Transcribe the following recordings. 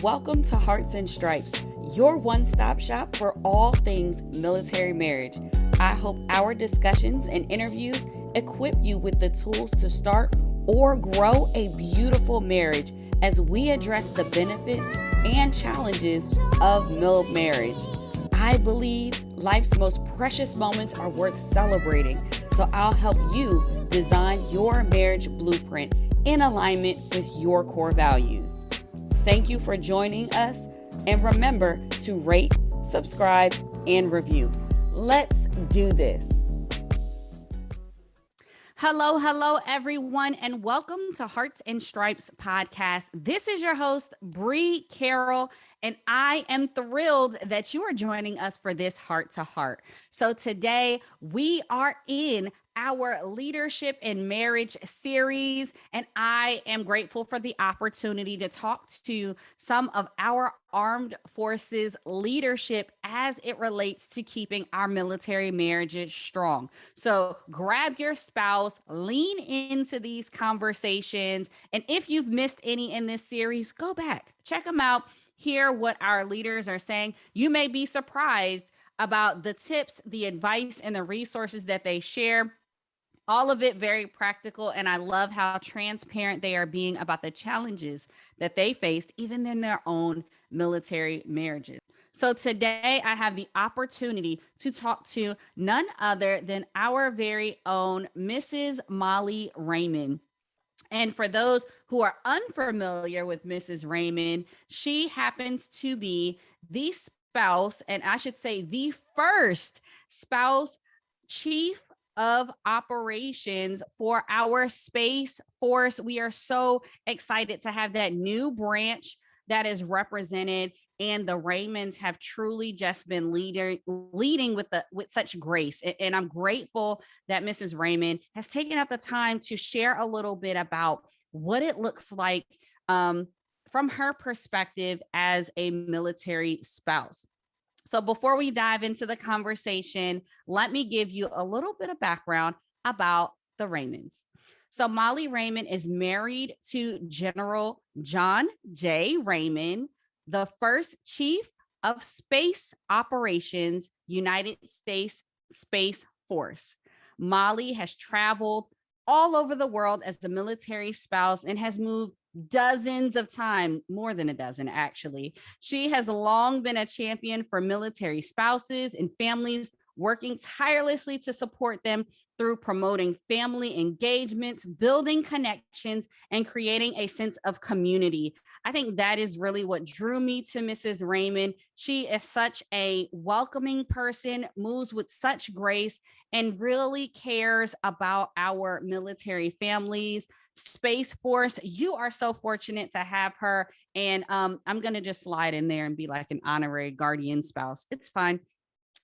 Welcome to Hearts and Stripes, your one-stop shop for all things military marriage. I hope our discussions and interviews equip you with the tools to start or grow a beautiful marriage as we address the benefits and challenges of marriage. I believe life's most precious moments are worth celebrating, so I'll help you design your marriage blueprint in alignment with your core values. Thank you for joining us, and remember to rate, subscribe, and review. Let's do this. Hello, everyone, and welcome to Hearts and Stripes podcast. This is your host, Bree Carroll, and I am thrilled that you are joining us for this Heart to Heart. So today we are in our Leadership in Marriage series, and I am grateful for the opportunity to talk to some of our armed forces leadership as it relates to keeping our military marriages strong. So grab your spouse, lean into these conversations, and if you've missed any in this series, go back, check them out, hear what our leaders are saying. You may be surprised about the tips, the advice, and the resources that they share. All of it very practical, and I love how transparent they are being about the challenges that they faced, even in their own military marriages. So today I have the opportunity to talk to none other than our very own Mrs. Mollie Raymond. And for those who are unfamiliar with Mrs. Raymond, she happens to be the spouse, and I should say the first spouse chief of operations for our Space Force. We are so excited to have that new branch that is represented, and the Raymonds have truly just been leading with such grace. And I'm grateful that Mrs. Raymond has taken out the time to share a little bit about what it looks like from her perspective as a military spouse. So before we dive into the conversation, let me give you a little bit of background about the Raymonds. So Mollie Raymond is married to General John J. Raymond, the first Chief of Space Operations, United States Space Force. Mollie has traveled all over the world as the military spouse and has moved dozens of times, more than a dozen, actually. She has long been a champion for military spouses and families, working tirelessly to support them through promoting family engagements, building connections, and creating a sense of community. I think that is really what drew me to Mrs. Raymond. She is such a welcoming person, moves with such grace, and really cares about our military families. Space Force, you are so fortunate to have her. And I'm going to just slide in there and be like an honorary guardian spouse. It's fine.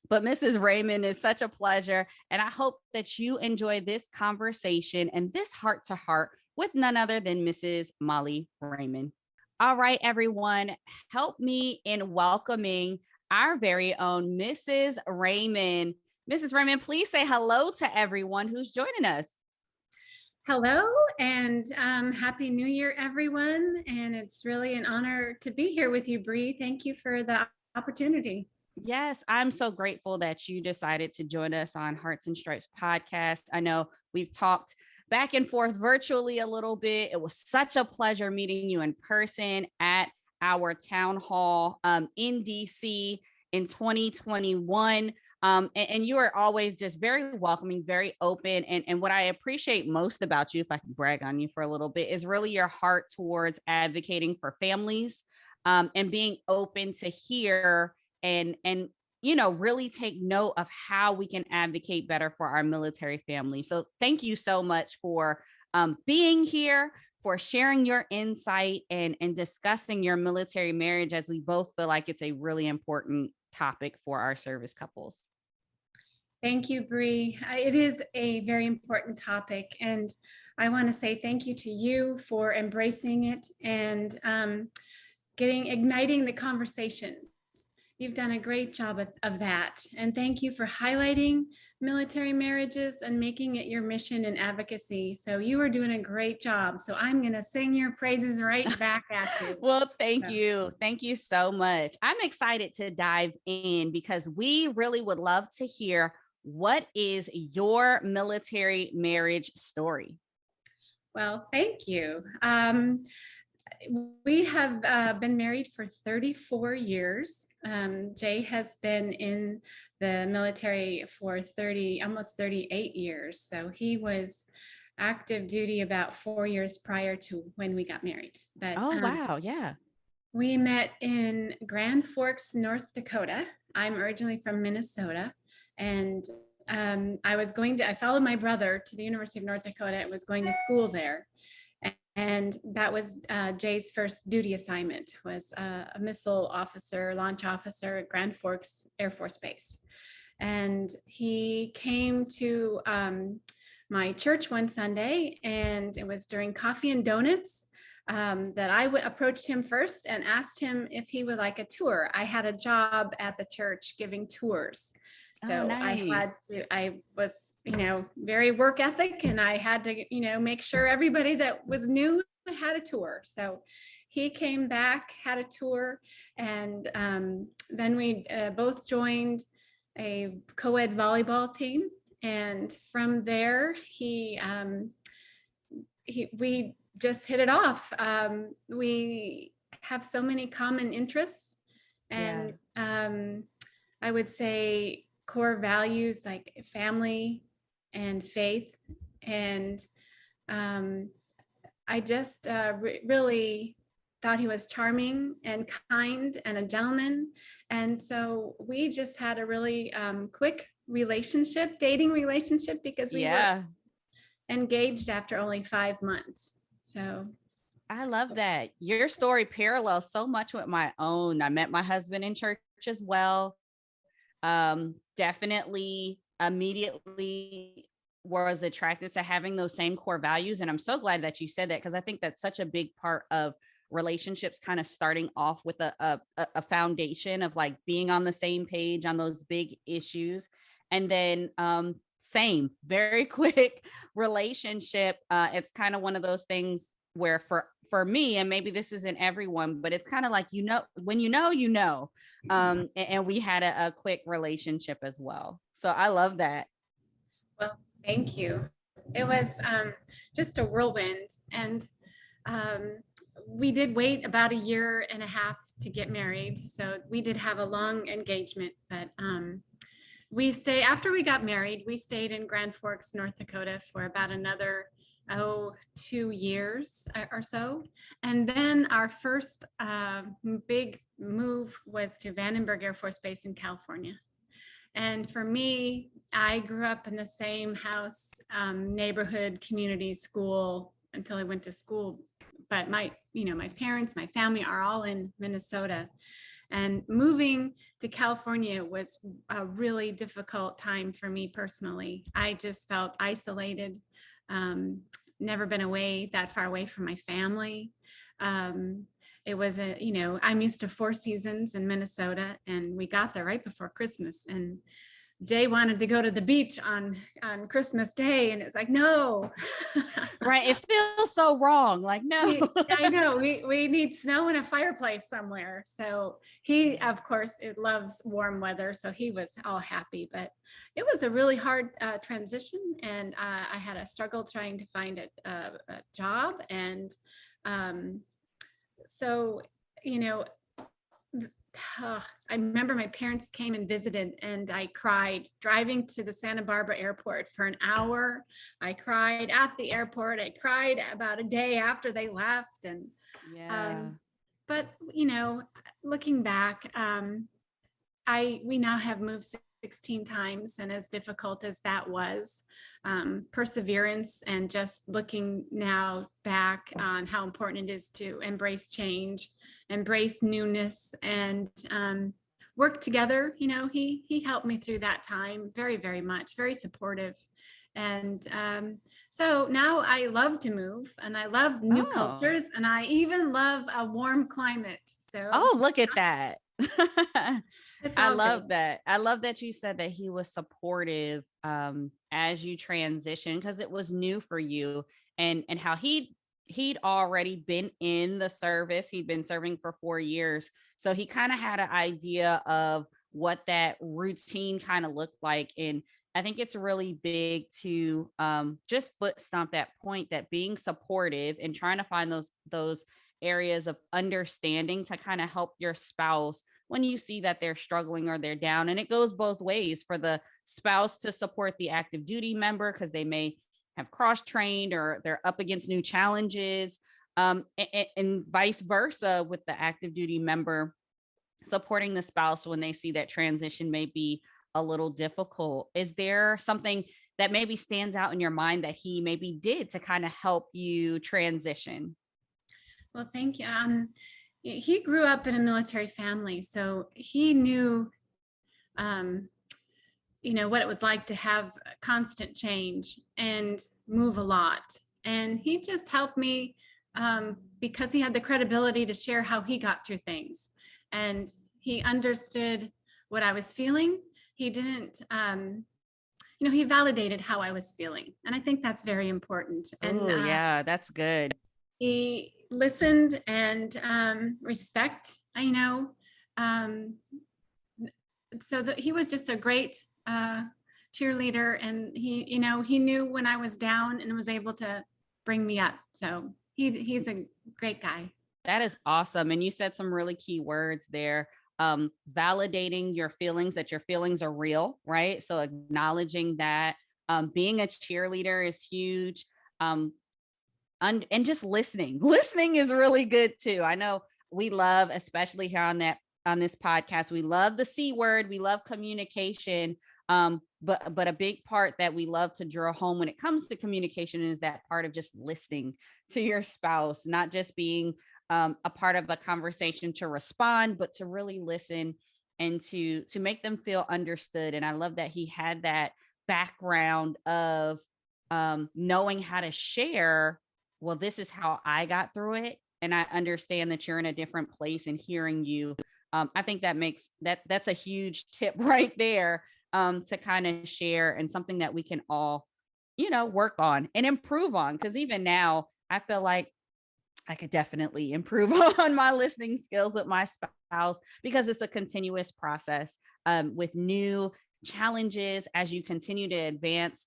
But Mrs. Raymond, is such a pleasure. And I hope that you enjoy this conversation and this heart to heart with none other than Mrs. Mollie Raymond. All right, everyone, help me in welcoming our very own Mrs. Raymond. Mrs. Raymond, please say hello to everyone who's joining us. Hello and Happy New Year, everyone. And it's really an honor to be here with you, Bree. Thank you for the opportunity. Yes, I'm so grateful that you decided to join us on Hearts and Stripes podcast. I know we've talked back and forth virtually a little bit. It was such a pleasure meeting you in person at our town hall in DC in 2021. And you are always just very welcoming, very open. And what I appreciate most about you, if I can brag on you for a little bit, is really your heart towards advocating for families and being open to hear and really take note of how we can advocate better for our military family. So thank you so much for being here, for sharing your insight and discussing your military marriage, as we both feel like it's a really important topic for our service couples. Thank you, Bree. It is a very important topic, and I want to say thank you to you for embracing it and igniting the conversations. You've done a great job of that. And thank you for highlighting military marriages and making it your mission and advocacy. So you are doing a great job. So I'm going to sing your praises right back at you. Well, thank So, you. Thank you so much. I'm excited to dive in because we really would love to hear what is your military marriage story? well, thank you. We have been married for 34 years. Jay has been in the military for almost 38 years. So he was active duty about 4 years prior to when we got married. But Oh, wow. Yeah. we met in Grand Forks, North Dakota. I'm originally from Minnesota, and I followed my brother to the University of North Dakota. I was going to school there, and that was Jay's first duty assignment, was a missile officer, launch officer at Grand Forks Air Force Base. And he came to my church one Sunday, and it was during coffee and donuts that I approached him first and asked him if he would like a tour. I had a job at the church giving tours. Oh, So nice. I was, very work ethic, and I had to, make sure everybody that was new had a tour. So he came back, had a tour, and then we both joined a co-ed volleyball team. And from there, we just hit it off. We have so many common interests, Yeah. and I would say core values like family and faith. And I just really thought he was charming and kind and a gentleman. And so we just had a really quick dating relationship, because we were Yeah. engaged after only 5 months. So I love that. Your story parallels so much with my own. I met my husband in church as well. Definitely immediately was attracted to having those same core values. And I'm so glad that you said that, because I think that's such a big part of relationships, kind of starting off with a foundation of like being on the same page on those big issues. And then same, very quick relationship. It's kind of one of those things where for me, and maybe this isn't everyone, but it's kind of like, when and we had a quick relationship as well. So I love that. well, thank you. It was just a whirlwind. And we did wait about a year and a half to get married. So we did have a long engagement, but after we got married, we stayed in Grand Forks, North Dakota for about another 2 years or so. And then our first big move was to Vandenberg Air Force Base in California. And for me, I grew up in the same house, neighborhood, community, school until I went to school. But my parents, my family are all in Minnesota. And moving to California was a really difficult time for me personally. I just felt isolated, never been that far away from my family. It was I'm used to 4 seasons in Minnesota, and we got there right before Christmas. And Jay wanted to go to the beach on Christmas Day, and it's like, no. Right. It feels so wrong. Like, no. I know we need snow and a fireplace somewhere. So he, of course, it loves warm weather, so he was all happy. But it was a really hard transition, and I had a struggle trying to find a job. And so, I remember my parents came and visited, and I cried driving to the Santa Barbara airport for an hour. I cried at the airport. I cried about a day after they left. And Yeah. but looking back, we now have moved 16 times, and as difficult as that was, perseverance and just looking now back on how important it is to embrace change, embrace newness, and work together. He helped me through that time very, very much, very supportive. And so now I love to move, and I love new Oh. cultures, and I even love a warm climate. So Oh, look at that. It's I all good. love that. I love that you said that he was supportive as you transition because it was new for you, and how he'd already been in the service. He'd been serving for 4 years. So he kind of had an idea of what that routine kind of looked like. And I think it's really big to just foot stomp that point that being supportive and trying to find those areas of understanding to kind of help your spouse when you see that they're struggling or they're down. And it goes both ways for the spouse to support the active duty member because they may have cross trained or they're up against new challenges, and vice versa with the active duty member supporting the spouse when they see that transition may be a little difficult. Is there something that maybe stands out in your mind that he maybe did to kind of help you transition? Well, thank you. He grew up in a military family, so he knew, um, what it was like to have constant change and move a lot. And he just helped me, because he had the credibility to share how he got through things. And he understood what I was feeling. He didn't, he validated how I was feeling. And I think that's very important. And Oh, yeah, that's good. he listened and respect, um, so that he was just a great cheerleader, and he knew when I was down and was able to bring me up. So he's a great guy. That is awesome. And you said some really key words there. Validating your feelings, that your feelings are real, right? So acknowledging that, being a cheerleader is huge. Um, and just listening. Listening is really good too. I know we love, especially here on this podcast, we love the C word, we love communication. But a big part that we love to draw home when it comes to communication is that part of just listening to your spouse, not just being a part of a conversation to respond, but to really listen and to make them feel understood. And I love that he had that background of knowing how to share, well, this is how I got through it. And I understand that you're in a different place, and hearing you. I think that makes that's a huge tip right there, to kind of share, and something that we can all, work on and improve on. Cause even now I feel like I could definitely improve on my listening skills with my spouse because it's a continuous process, with new challenges as you continue to advance,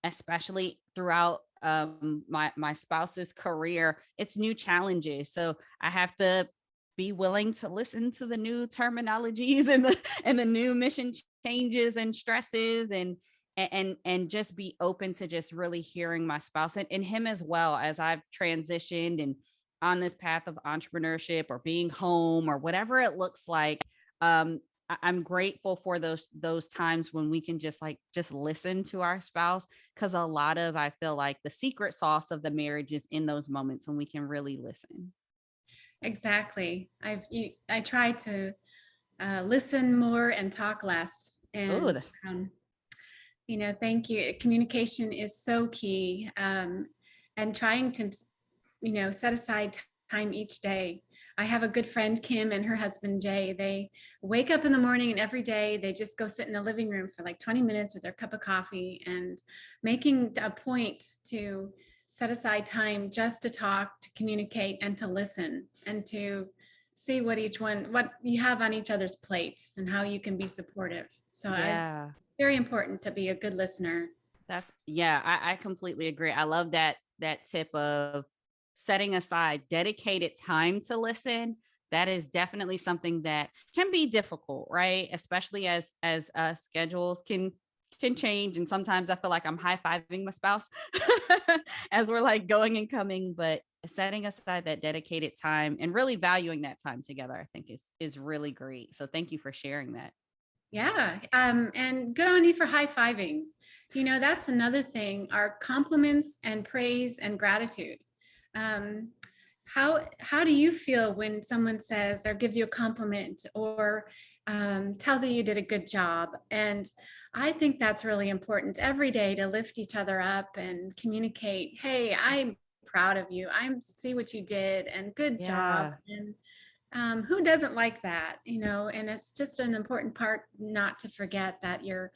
especially throughout my spouse's career. It's new challenges, so I have to be willing to listen to the new terminologies and the new mission changes and stresses, and just be open to just really hearing my spouse and him as well, as I've transitioned and on this path of entrepreneurship or being home or whatever it looks like. I'm grateful for those times when we can just listen to our spouse, because a lot of, I feel like, the secret sauce of the marriage is in those moments when we can really listen. Exactly. I try to listen more and talk less. Oh, And thank you. Communication is so key. And trying to, set aside time each day. I have a good friend, Kim, and her husband, Jay. They wake up in the morning, and every day they just go sit in the living room for like 20 minutes with their cup of coffee, and making a point to set aside time just to talk, to communicate, and to listen, and to see what you have on each other's plate and how you can be supportive. So yeah. very important to be a good listener. Yeah, I completely agree. I love that tip of setting aside dedicated time to listen. That is definitely something that can be difficult, right? Especially as schedules can change, and sometimes I feel like I'm high-fiving my spouse as we're like going and coming. But setting aside that dedicated time and really valuing that time together, I think is really great. So thank you for sharing that. Yeah. And good on you for high-fiving. That's another thing, our compliments and praise and gratitude. Um, how do you feel when someone says or gives you a compliment, or tells you you did a good job? And I think that's really important every day, to lift each other up and communicate, hey, I'm proud of you. I see what you did, and good job. Yeah. And Who doesn't like that, and it's just an important part not to forget that your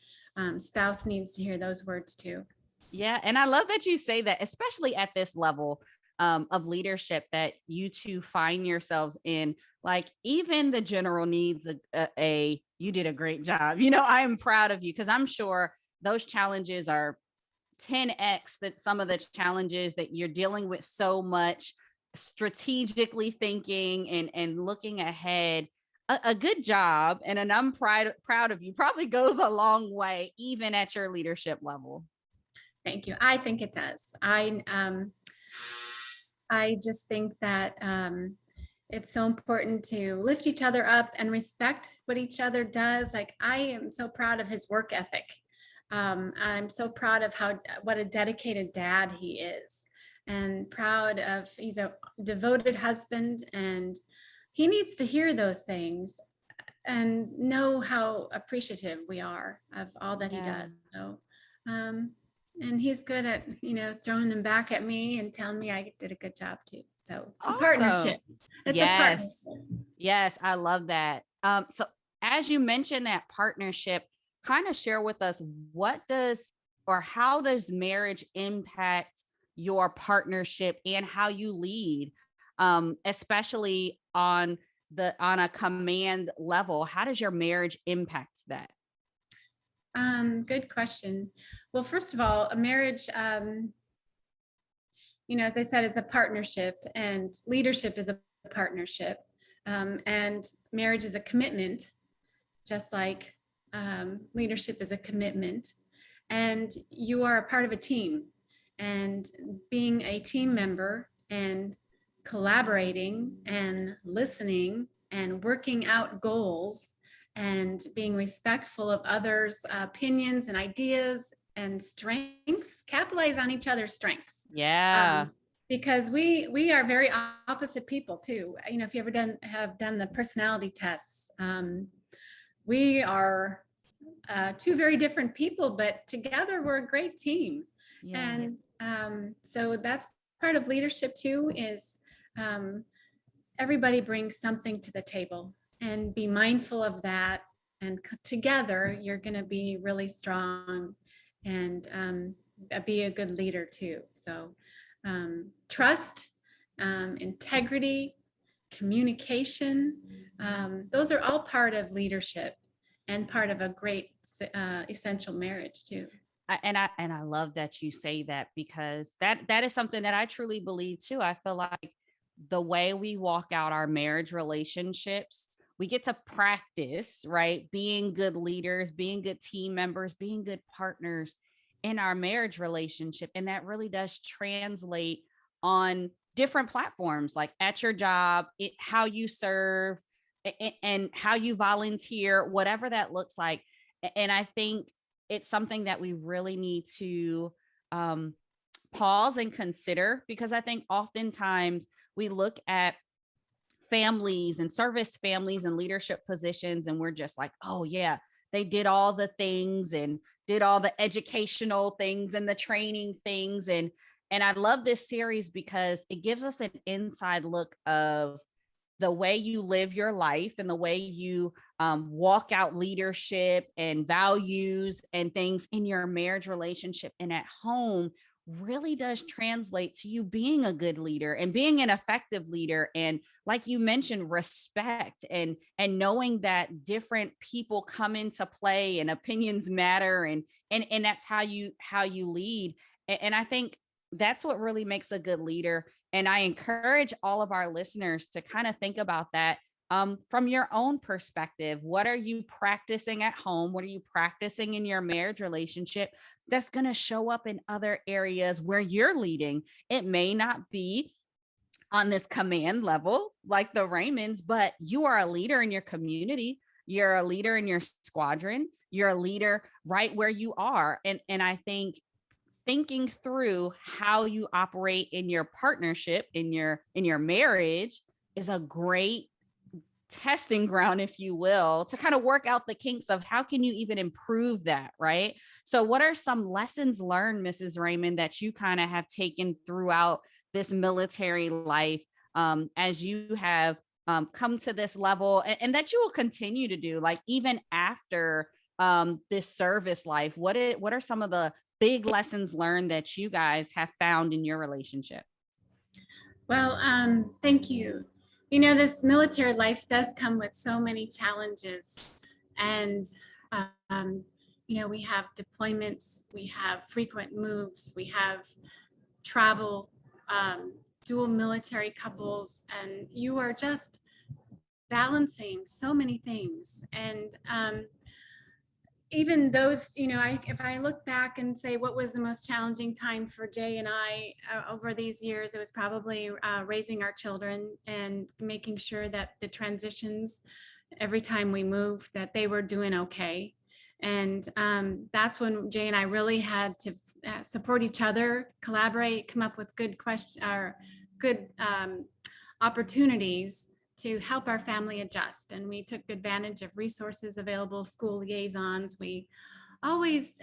spouse needs to hear those words too. Yeah. And I love that you say that, especially at this level of leadership that you two find yourselves in. Like, even the general needs you did a great job. I'm proud of you, because I'm sure those challenges are 10x that some of the challenges that you're dealing with, so much strategically thinking and looking ahead. A good job, and I'm proud of you. Probably goes a long way, even at your leadership level. Thank you. I think it does. I just think that it's so important to lift each other up and respect what each other does. Like, I am so proud of his work ethic. I'm so proud of what a dedicated dad he is, and proud of he's a devoted husband, and he needs to hear those things and know how appreciative we are of all that he does. So, and he's good at, throwing them back at me and telling me I did a good job too. So it's Awesome. a partnership. It's a partnership. Yes, I love that. So as you mentioned that partnership, kind of share with us, how does marriage impact your partnership and how you lead, especially on a command level? How does your marriage impact that? Good question. Well, first of all, a marriage, as I said, is a partnership, and leadership is a partnership, and marriage is a commitment, just like leadership is a commitment. And you are a part of a team, and being a team member and collaborating and listening and working out goals and being respectful of others' opinions and ideas and strengths, capitalize on each other's strengths. Yeah. Because we are very opposite people too. If you ever have done the personality tests, we are two very different people, but together we're a great team. Yeah. And so that's part of leadership too, is everybody brings something to the table, and be mindful of that. And together you're going to be really strong and be a good leader too. So trust, integrity, communication, those are all part of leadership and part of a great essential marriage too. I love that you say that, because that is something that I truly believe too. I feel like the way we walk out our marriage relationships, we get to practice, right? Being good leaders, being good team members, being good partners in our marriage relationship. And that really does translate on different platforms, like at your job, how you serve, and how you volunteer, whatever that looks like. And I think it's something that we really need to pause and consider, because I think oftentimes we look at families and service families and leadership positions, and we're just like, oh yeah, they did all the things and did all the educational things and the training things. And I love this series because it gives us an inside look of the way you live your life and the way you walk out leadership and values and things in your marriage relationship and at home really does translate to you being a good leader and being an effective leader. And like you mentioned, respect and knowing that different people come into play and opinions matter, and that's how you lead. And I think that's what really makes a good leader. And I encourage all of our listeners to kind of think about that from your own perspective. What are you practicing at home? What are you practicing in your marriage relationship that's going to show up in other areas where you're leading? It may not be on this command level like the Raymonds, but you are a leader in your community. You're a leader in your squadron. You're a leader right where you are. And I think thinking through how you operate in your partnership, in your marriage, is a great testing ground, if you will, to kind of work out the kinks of how can you even improve that, right? So what are some lessons learned, Mrs. Raymond, that you kind of have taken throughout this military life, as you have come to this level, and that you will continue to do, like even after this service life? What are some of the big lessons learned that you guys have found in your relationship? Well, thank you. This military life does come with so many challenges. And, um, we have deployments, we have frequent moves, we have travel, um, dual military couples, and you are just balancing so many things. And even those, if I look back and say what was the most challenging time for Jay and I over these years, it was probably raising our children and making sure that the transitions every time we moved, that they were doing okay. And that's when Jay and I really had to support each other, collaborate, come up with good questions or good opportunities to help our family adjust. And we took advantage of resources available, school liaisons. We always,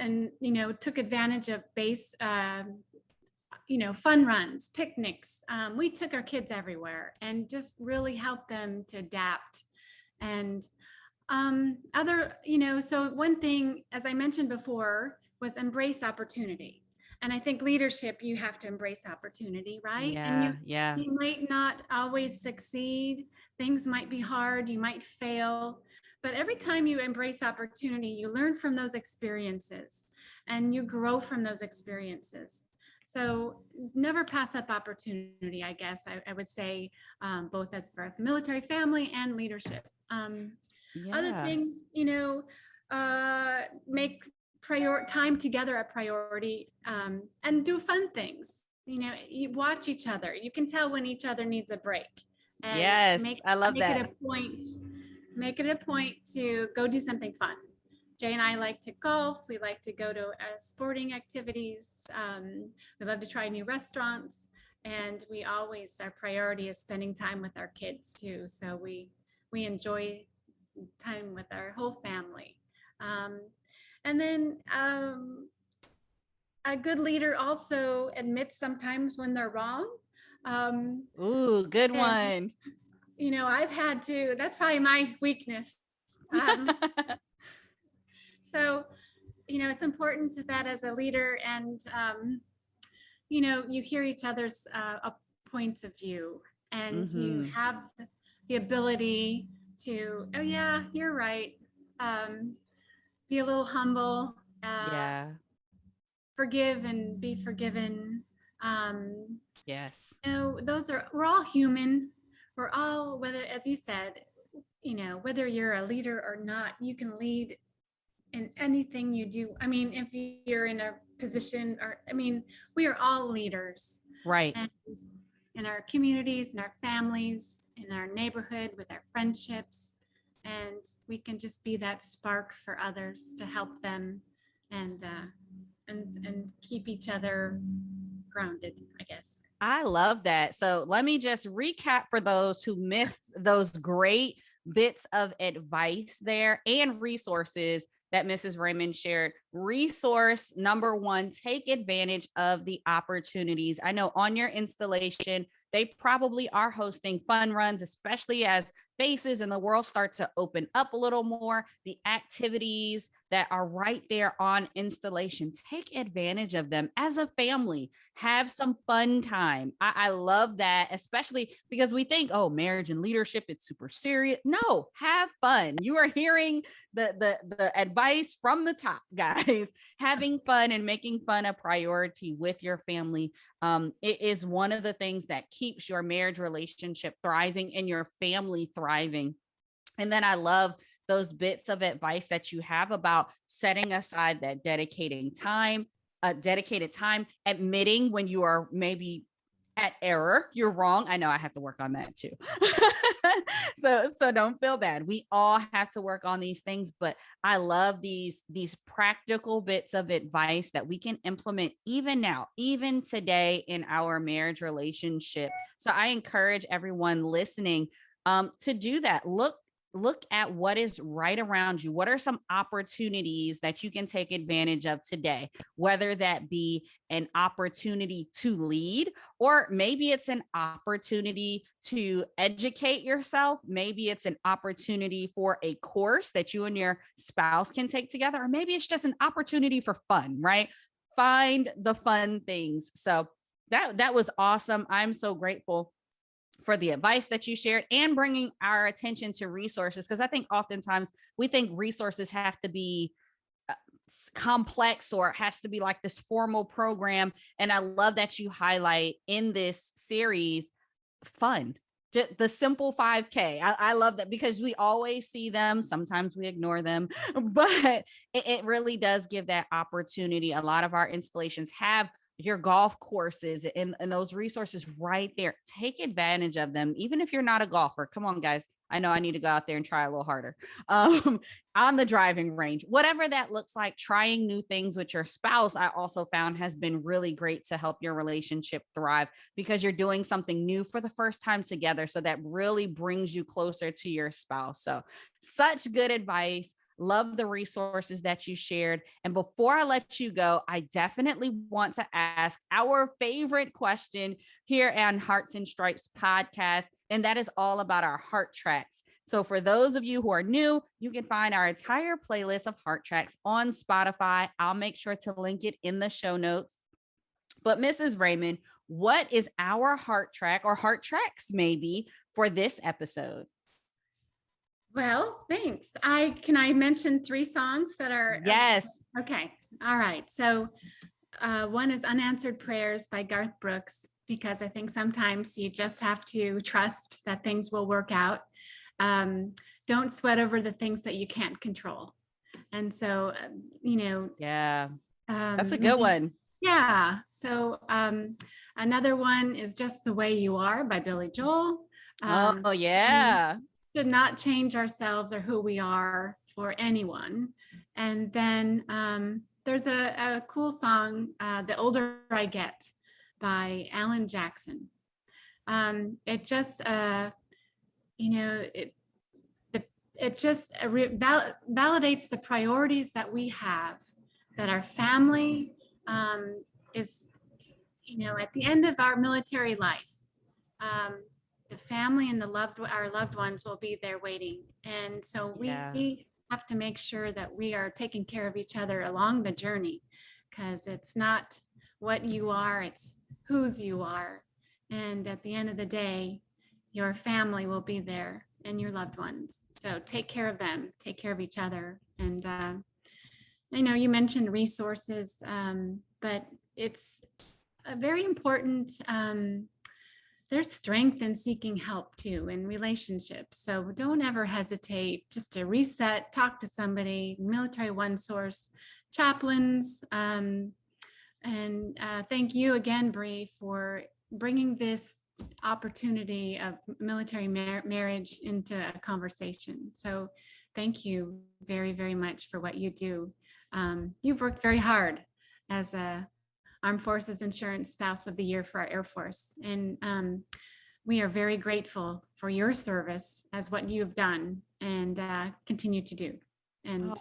took advantage of base, fun runs, picnics. We took our kids everywhere and just really helped them to adapt. And so one thing, as I mentioned before, was embrace opportunity. And I think leadership, you have to embrace opportunity, right? And you might not always succeed. Things might be hard. You might fail. But every time you embrace opportunity, you learn from those experiences and you grow from those experiences. So never pass up opportunity, I guess I would say, both as for a military family and leadership. Other things, make time together a priority, and do fun things. You watch each other. You can tell when each other needs a break. And Yes, I love make that. Make it a point to go do something fun. Jay and I like to golf. We like to go to sporting activities. We love to try new restaurants. And our priority is spending time with our kids too. So we enjoy time with our whole family. And then a good leader also admits sometimes when they're wrong. Ooh, good one. I've had to, that's probably my weakness. So, it's important that as a leader and, you hear each other's points of view and you have the ability to, oh yeah, you're right. Be a little humble, forgive and be forgiven. Yes. We're all human. We're all, whether, as you said, whether you're a leader or not, you can lead in anything you do. I mean, if you're in a position we are all leaders. Right. And in our communities, in our families, in our neighborhood, with our friendships. And we can just be that spark for others to help them and keep each other grounded, I guess. I love that. So let me just recap for those who missed those great bits of advice there and resources that Mrs. Raymond shared. Resource number one, take advantage of the opportunities. I know on your installation, they probably are hosting fun runs, especially as bases in the world start to open up a little more. The activities that are right there on installation, take advantage of them as a family. Have some fun time. I love that, especially because we think, oh, marriage and leadership, it's super serious. No, have fun. You are hearing the advice from the top, guys. Having fun and making fun a priority with your family. It is one of the things that keeps your marriage relationship thriving and your family thriving. And then I love those bits of advice that you have about setting aside that dedicated time, admitting when you are maybe at error, you're wrong. I know I have to work on that too. So don't feel bad. We all have to work on these things, but I love these practical bits of advice that we can implement even now, even today in our marriage relationship. So I encourage everyone listening to do that. Look look at what is right around you. What are some opportunities that you can take advantage of today? Whether that be an opportunity to lead, or maybe it's an opportunity to educate yourself. Maybe it's an opportunity for a course that you and your spouse can take together, or maybe it's just an opportunity for fun, right? Find the fun things. So that was awesome. I'm so grateful for the advice that you shared and bringing our attention to resources, because I think oftentimes we think resources have to be complex or it has to be like this formal program. And I love that you highlight in this series fun. The simple 5K. I love that, because we always see them. Sometimes we ignore them, but it really does give that opportunity. A lot of our installations have your golf courses and those resources right there. Take advantage of them. Even if you're not a golfer, come on, guys. I know I need to go out there and try a little harder. On the driving range, whatever that looks like, trying new things with your spouse, I also found has been really great to help your relationship thrive, because you're doing something new for the first time together. So that really brings you closer to your spouse. So such good advice. Love the resources that you shared. And before I let you go, I definitely want to ask our favorite question here on Hearts and Stripes podcast. And that is all about our heart tracks. So for those of you who are new, you can find our entire playlist of heart tracks on Spotify. I'll make sure to link it in the show notes. But Mrs. Raymond, what is our heart track, or heart tracks maybe, for this episode? Well, thanks. Can I mention 3 songs that are? Yes. Okay. All right. So one is Unanswered Prayers by Garth Brooks, because I think sometimes you just have to trust that things will work out. Don't sweat over the things that you can't control. And so, Yeah, that's a good one. Yeah. So another one is Just the Way You Are by Billy Joel. Oh, yeah. Should not change ourselves or who we are for anyone. And then there's a cool song, The Older I Get by Alan Jackson. It just, it just validates the priorities that we have, that our family is, at the end of our military life, the family and our loved ones will be there waiting. And so we have to make sure that we are taking care of each other along the journey, because it's not what you are, it's whose you are. And at the end of the day, your family will be there and your loved ones. So take care of them, take care of each other. And I know you mentioned resources, but it's a very important, there's strength in seeking help too in relationships. So don't ever hesitate just to reset, talk to somebody, Military One Source, chaplains. And thank you again, Bree, for bringing this opportunity of military marriage into a conversation. So thank you very, very much for what you do. You've worked very hard as a Armed Forces Insurance Spouse of the Year for our Air Force. And we are very grateful for your service as what you've done and continue to do. And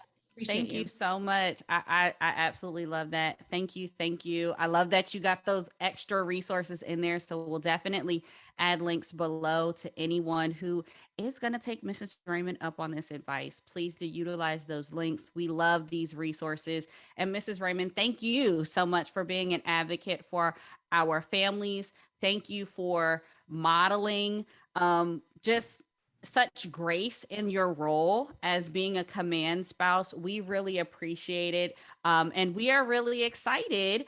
thank you so much. I absolutely love that. Thank you. Thank you. I love that you got those extra resources in there. So we'll definitely add links below to anyone who is going to take Mrs. Raymond up on this advice. Please do utilize those links. We love these resources. And Mrs. Raymond, thank you so much for being an advocate for our families. Thank you for modeling just such grace in your role as being a command spouse. We really appreciate it. And we are really excited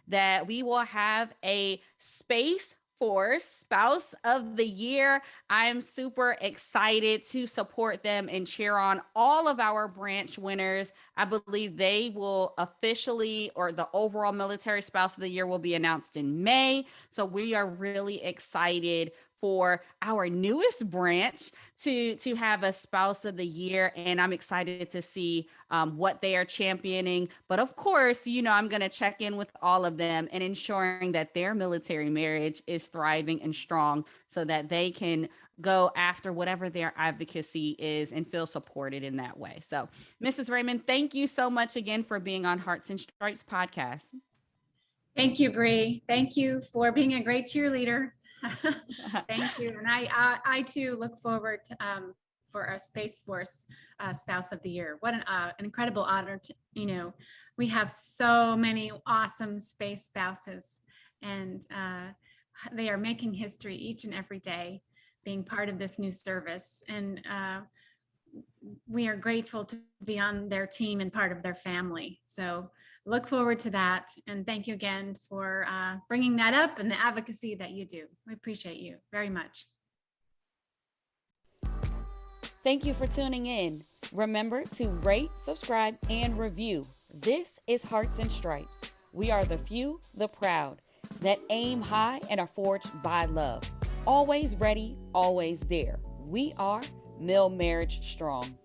that we will have a Space Force Spouse of the Year. I'm super excited to support them and cheer on all of our branch winners. I believe they will officially, or the overall Military Spouse of the Year will be announced in May. So we are really excited for our newest branch to have a Spouse of the Year. And I'm excited to see what they are championing. But of course, I'm going to check in with all of them and ensuring that their military marriage is thriving and strong so that they can go after whatever their advocacy is and feel supported in that way. So, Mrs. Raymond, thank you so much again for being on Hearts and Stripes podcast. Thank you, Bree. Thank you for being a great cheerleader. Thank you. And I too look forward to, for our Space Force Spouse of the Year. What an incredible honor to, we have so many awesome space spouses, and they are making history each and every day being part of this new service. And we are grateful to be on their team and part of their family. So look forward to that. And thank you again for bringing that up and the advocacy that you do. We appreciate you very much. Thank you for tuning in. Remember to rate, subscribe, and review. This is Hearts and Stripes. We are the few, the proud, that aim high and are forged by love. Always ready, always there. We are Mill Marriage Strong.